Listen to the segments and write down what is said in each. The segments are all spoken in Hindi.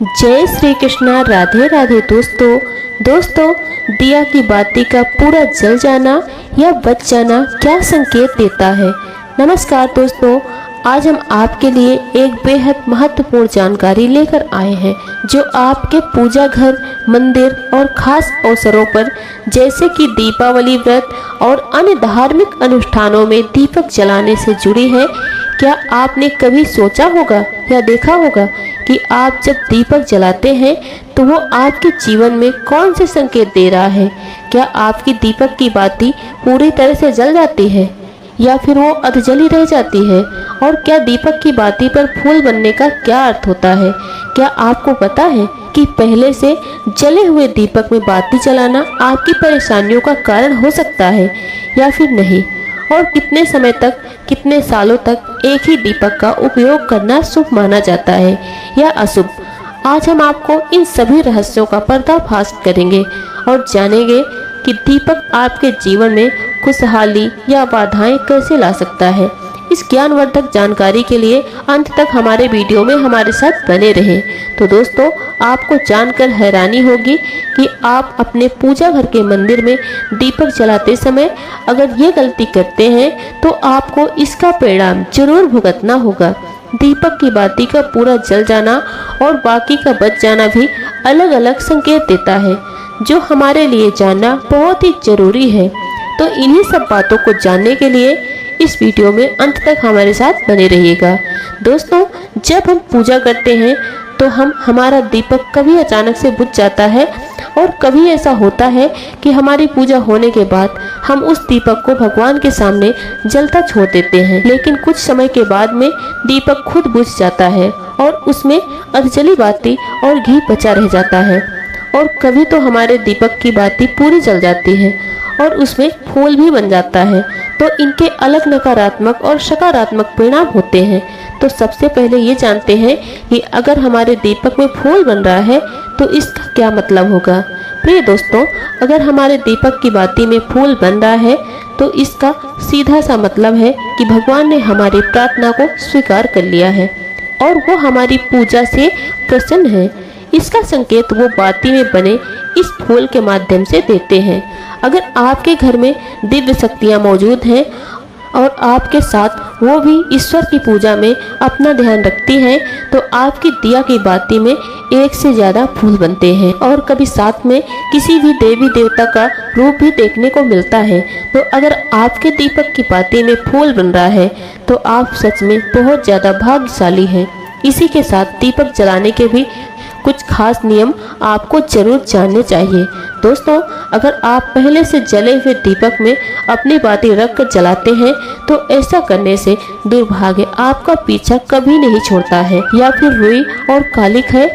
जय श्री कृष्णा। राधे राधे दोस्तों दिया की बाती का पूरा जल जाना या बच जाना क्या संकेत देता है। नमस्कार दोस्तों, आज हम आपके लिए एक बेहद महत्वपूर्ण जानकारी लेकर आए हैं जो आपके पूजा घर, मंदिर और खास अवसरों पर जैसे कि दीपावली व्रत और अन्य धार्मिक अनुष्ठानों में दीपक जलाने से जुड़ी है। क्या आपने कभी सोचा होगा या देखा होगा कि आप जब दीपक जलाते हैं तो वो आपके जीवन में कौन से संकेत दे रहा है? क्या आपकी दीपक की बाती पूरी तरह से जल जाती है या फिर वो अधजली रह जाती है? और क्या दीपक की बाती पर फूल बनने का क्या अर्थ होता है? क्या आपको पता है कि पहले से जले हुए दीपक में बाती जलाना आपकी परेशानियों का कारण हो सकता है या फिर नहीं? और कितने समय तक, कितने सालों तक एक ही दीपक का उपयोग करना शुभ माना जाता है या अशुभ? आज हम आपको इन सभी रहस्यों का पर्दाफाश करेंगे और जानेंगे कि दीपक आपके जीवन में खुशहाली या बाधाएं कैसे ला सकता है। इस ज्ञानवर्धक जानकारी के लिए अंत तक हमारे वीडियो में हमारे साथ बने रहें। तो दोस्तों, आपको जानकर हैरानी होगी कि आप अपने पूजा घर के मंदिर में दीपक जलाते समय अगर ये गलती करते हैं तो आपको इसका परिणाम जरूर भुगतना होगा। दीपक की बाती का पूरा जल जाना और बाकी का बच जाना भी अलग अलग संकेत देता है जो हमारे लिए जानना बहुत ही जरूरी है। तो इन्हीं सब बातों को जानने के लिए इस वीडियो में अंत तक हमारे साथ बने रहिएगा। दोस्तों, जब हम पूजा करते हैं तो हमारा दीपक कभी अचानक से बुझ जाता है और कभी ऐसा होता है कि हमारी पूजा होने के बाद हम उस दीपक को भगवान के सामने जलता छोड़ देते हैं, लेकिन कुछ समय के बाद में दीपक खुद बुझ जाता है और उसमें अधजली बाती और घी बचा रह जाता है। और कभी तो हमारे दीपक की बाती पूरी जल जाती है और उसमें फूल भी बन जाता है। तो इनके अलग नकारात्मक और सकारात्मक परिणाम होते हैं। तो सबसे पहले ये जानते हैं कि अगर हमारे दीपक में फूल बन रहा है तो इसका क्या मतलब होगा। प्रिय दोस्तों, अगर हमारे दीपक की बाती में फूल बन रहा है तो इसका सीधा सा मतलब है कि भगवान ने हमारी प्रार्थना को स्वीकार कर लिया है और वो हमारी पूजा से प्रसन्न है। इसका संकेत वो बाती में बने इस फूल के माध्यम से देते हैं। अगर आपके घर में दिव्य शक्तियाँ मौजूद हैं और आपके साथ वो भी ईश्वर की पूजा में अपना ध्यान रखती हैं तो आपकी दिया की बाती में एक से ज़्यादा फूल बनते हैं और कभी साथ में किसी भी देवी देवता का रूप भी देखने को मिलता है। तो अगर आपके दीपक की बाती में फूल बन रहा है तो आप सच में बहुत ज़्यादा भाग्यशाली हैं। इसी के साथ दीपक जलाने के भी कुछ खास नियम आपको जरूर जानने चाहिए। दोस्तों, अगर आप पहले से जले हुए दीपक में अपनी बाती रख कर जलाते हैं तो ऐसा करने से दुर्भाग्य आपका पीछा कभी नहीं छोड़ता है। या फिर रुई और कालिक है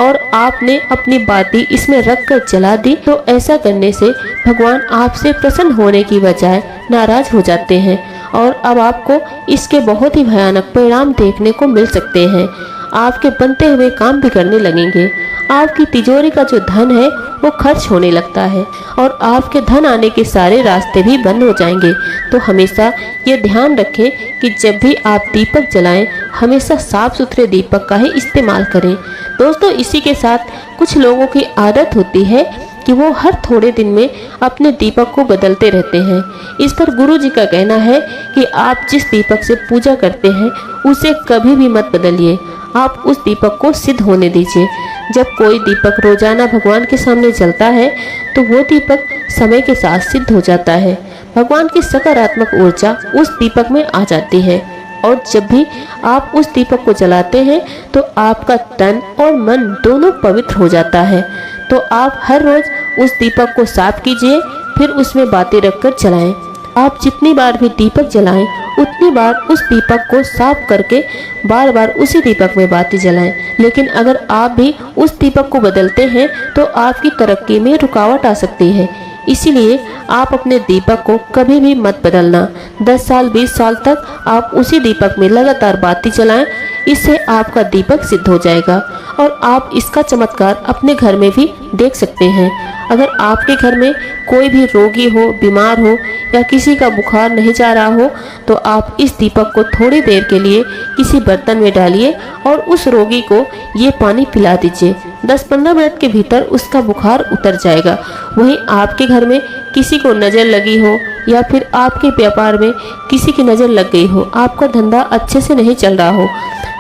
और आपने अपनी बाती इसमें रख कर जला दी तो ऐसा करने से भगवान आपसे प्रसन्न होने की बजाय नाराज हो जाते हैं और अब आपको इसके बहुत ही भयानक परिणाम देखने को मिल सकते हैं। आपके बनते हुए काम बिगड़ने लगेंगे, आपकी तिजोरी का जो धन है वो खर्च होने लगता है और आपके धन आने के सारे रास्ते भी बंद हो जाएंगे। तो हमेशा ये ध्यान रखें कि जब भी आप दीपक जलाएं हमेशा साफ सुथरे दीपक का ही इस्तेमाल करें। दोस्तों, इसी के साथ कुछ लोगों की आदत होती है कि वो हर थोड़े दिन में अपने दीपक को बदलते रहते हैं। इस पर गुरुजी का कहना है कि आप जिस दीपक से पूजा करते हैं उसे कभी भी मत बदलिए, आप उस दीपक को सिद्ध होने दीजिए। जब कोई दीपक रोजाना भगवान के सामने जलता है तो वो दीपक समय के साथ सिद्ध हो जाता है। भगवान की सकारात्मक ऊर्जा उस दीपक में आ जाती है और जब भी आप उस दीपक को जलाते हैं तो आपका तन और मन दोनों पवित्र हो जाता है। तो आप हर रोज उस दीपक को साफ कीजिए, फिर उसमें बातें रखकर जलाएं। आप जितनी बार भी दीपक जलाएं उतनी बार उस दीपक को साफ करके बार बार उसी दीपक में बाती जलाएं। लेकिन अगर आप भी उस दीपक को बदलते हैं तो आपकी तरक्की में रुकावट आ सकती है। इसीलिए आप अपने दीपक को कभी भी मत बदलना। 10 साल 20 साल तक आप उसी दीपक में लगातार बाती जलाएं, इससे आपका दीपक सिद्ध हो जाएगा और आप इसका चमत्कार अपने घर में भी देख सकते हैं। अगर आपके घर में कोई भी रोगी हो, बीमार हो या किसी का बुखार नहीं जा रहा हो तो आप इस दीपक को थोड़ी देर के लिए किसी बर्तन में डालिए और उस रोगी को ये पानी पिला दीजिए। 10-15 मिनट के भीतर उसका बुखार उतर जाएगा। वहीं आपके घर में किसी को नज़र लगी हो या फिर आपके व्यापार में किसी की नज़र लग गई हो, आपका धंधा अच्छे से नहीं चल रहा हो,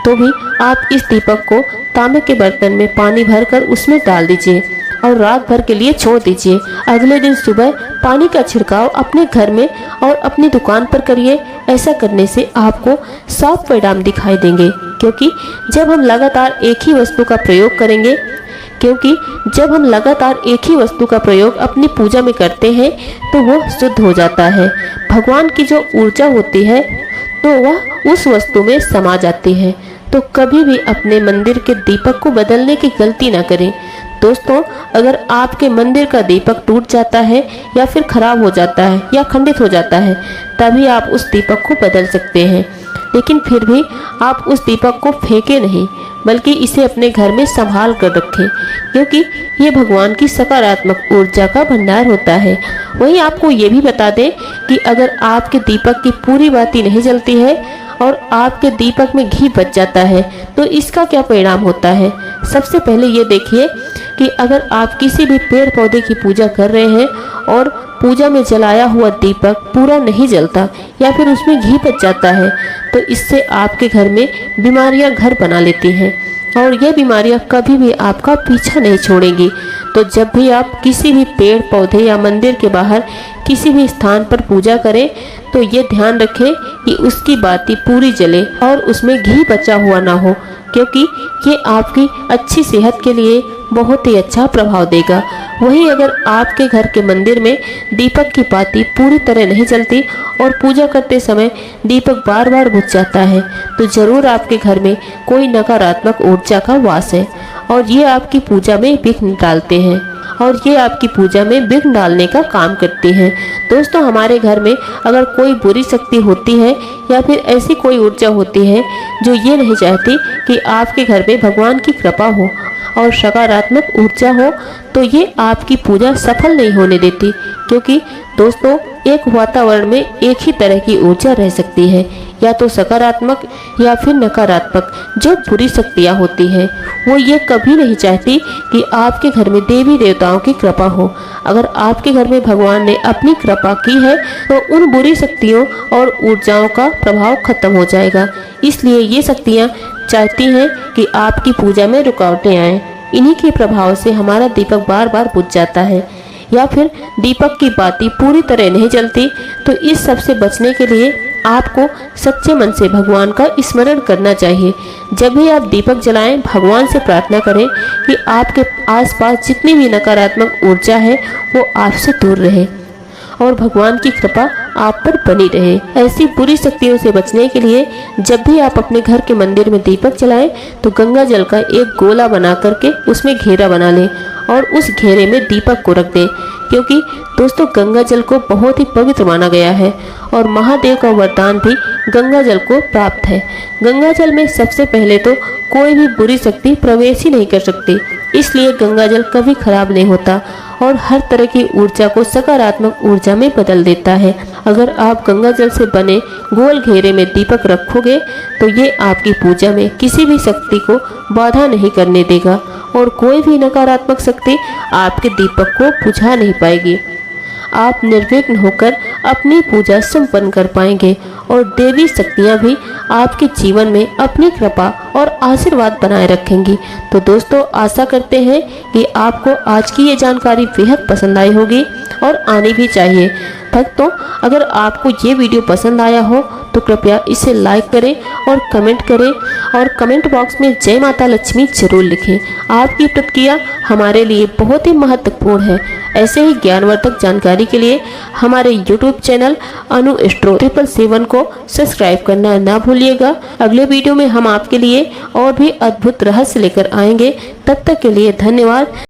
तो भी आप इस दीपक को तांबे के बर्तन में पानी भरकर उसमें डाल दीजिए और रात भर के लिए छोड़ दीजिए। अगले दिन सुबह पानी का छिड़काव अपने घर में और अपनी दुकान पर करिए। ऐसा करने से आपको साफ परिणाम दिखाई देंगे, क्योंकि जब हम लगातार एक ही वस्तु का प्रयोग अपनी पूजा में करते हैं तो वह शुद्ध हो जाता है। भगवान की जो ऊर्जा होती है तो वह उस वस्तु में समा जाती है। तो कभी भी अपने मंदिर के दीपक को बदलने की गलती ना करें। दोस्तों, अगर आपके मंदिर का दीपक टूट जाता है या फिर खराब हो जाता है या खंडित हो जाता है, तभी आप उस दीपक को बदल सकते हैं। लेकिन फिर भी आप उस दीपक को फेंके नहीं, बल्कि इसे अपने घर में संभाल कर रखें, क्योंकि ये भगवान की सकारात्मक ऊर्जा का भंडार होता है। वहीं आपको ये भी बता दें कि अगर आपके दीपक की पूरी बाती नहीं जलती है और आपके दीपक में घी बच जाता है तो इसका क्या परिणाम होता है। सबसे पहले ये देखिए कि अगर आप किसी भी पेड़ पौधे की पूजा कर रहे हैं और पूजा में जलाया हुआ दीपक पूरा नहीं जलता या फिर उसमें घी बच जाता है, तो इससे आपके घर में बीमारियां घर बना लेती हैं और ये बीमारियां कभी भी आपका पीछा नहीं छोड़ेंगी। तो जब भी आप किसी भी पेड़ पौधे या मंदिर के बाहर किसी भी स्थान पर पूजा करें तो ये ध्यान रखें कि उसकी बाती पूरी जले और उसमें घी बचा हुआ ना हो, क्योंकि ये आपकी अच्छी सेहत के लिए बहुत ही अच्छा प्रभाव देगा। वहीं अगर आपके घर के मंदिर में दीपक की बाती पूरी तरह नहीं जलती और पूजा करते समय दीपक बार बार बुझ जाता है तो जरूर आपके घर में कोई नकारात्मक ऊर्जा का वास है और ये आपकी पूजा में विघ्न डालने का काम करती हैं। दोस्तों, हमारे घर में अगर कोई बुरी शक्ति होती है या फिर ऐसी कोई ऊर्जा होती है जो ये नहीं चाहती कि आपके घर में भगवान की कृपा हो और सकारात्मक ऊर्जा हो, तो ये आपकी पूजा सफल नहीं होने देती। क्योंकि दोस्तों, एक वातावरण में एक ही तरह की ऊर्जा रह सकती है, या तो सकारात्मक या फिर नकारात्मक। जो बुरी शक्तियाँ होती हैं वो ये कभी नहीं चाहती कि आपके घर में देवी देवताओं की कृपा हो। अगर आपके घर में भगवान ने अपनी कृपा की है तो उन बुरी शक्तियों और ऊर्जाओं का प्रभाव खत्म हो जाएगा। इसलिए ये शक्तियाँ चाहती हैं कि आपकी पूजा में रुकावटें आएँ। इन्हीं के प्रभाव से हमारा दीपक बार बार बुझ जाता है या फिर दीपक की बाती पूरी तरह नहीं जलती। तो इस सब से बचने के लिए आपको सच्चे मन से भगवान का स्मरण करना चाहिए। जब भी आप दीपक जलाएं, भगवान से प्रार्थना करें कि आपके आसपास जितनी भी नकारात्मक ऊर्जा है वो आपसे दूर रहे और भगवान की कृपा आप पर बनी रहे। ऐसी बुरी शक्तियों से बचने के लिए जब भी आप अपने घर के मंदिर में दीपक जलाएं तो गंगा जल का एक गोला बना करके उसमें घेरा बना लें और उस घेरे में दीपक को रख दें, क्योंकि दोस्तों गंगा जल को बहुत ही पवित्र माना गया है और महादेव का वरदान भी गंगा जल को प्राप्त है। गंगा जल में सबसे पहले तो कोई भी बुरी शक्ति प्रवेश ही नहीं कर सकती, इसलिए गंगा जल कभी खराब नहीं होता और हर तरह की ऊर्जा को सकारात्मक ऊर्जा में बदल देता है। अगर आप गंगा जल से बने गोल घेरे में दीपक रखोगे तो ये आपकी पूजा में किसी भी शक्ति को बाधा नहीं करने देगा और कोई भी नकारात्मक शक्ति आपके दीपक को बुझा नहीं पाएगी। आप निर्विघ्न होकर अपनी पूजा संपन्न कर पाएंगे और देवी शक्तियाँ भी आपके जीवन में अपनी कृपा और आशीर्वाद बनाए रखेंगी। तो दोस्तों, आशा करते हैं कि आपको आज की ये जानकारी बेहद पसंद आई होगी और आनी भी चाहिए। भक्तों, अगर आपको ये वीडियो पसंद आया हो तो कृपया इसे लाइक करें और कमेंट करें और कमेंट बॉक्स में जय माता लक्ष्मी जरूर लिखें। आपकी प्रतिक्रिया हमारे लिए बहुत ही महत्वपूर्ण है। ऐसे ही ज्ञानवर्धक जानकारी के लिए हमारे YouTube चैनल अनु एस्ट्रो 777 को सब्सक्राइब करना ना भूलिएगा। अगले वीडियो में हम आपके लिए और भी अद्भुत रहस्य लेकर आएंगे। तब तक के लिए धन्यवाद।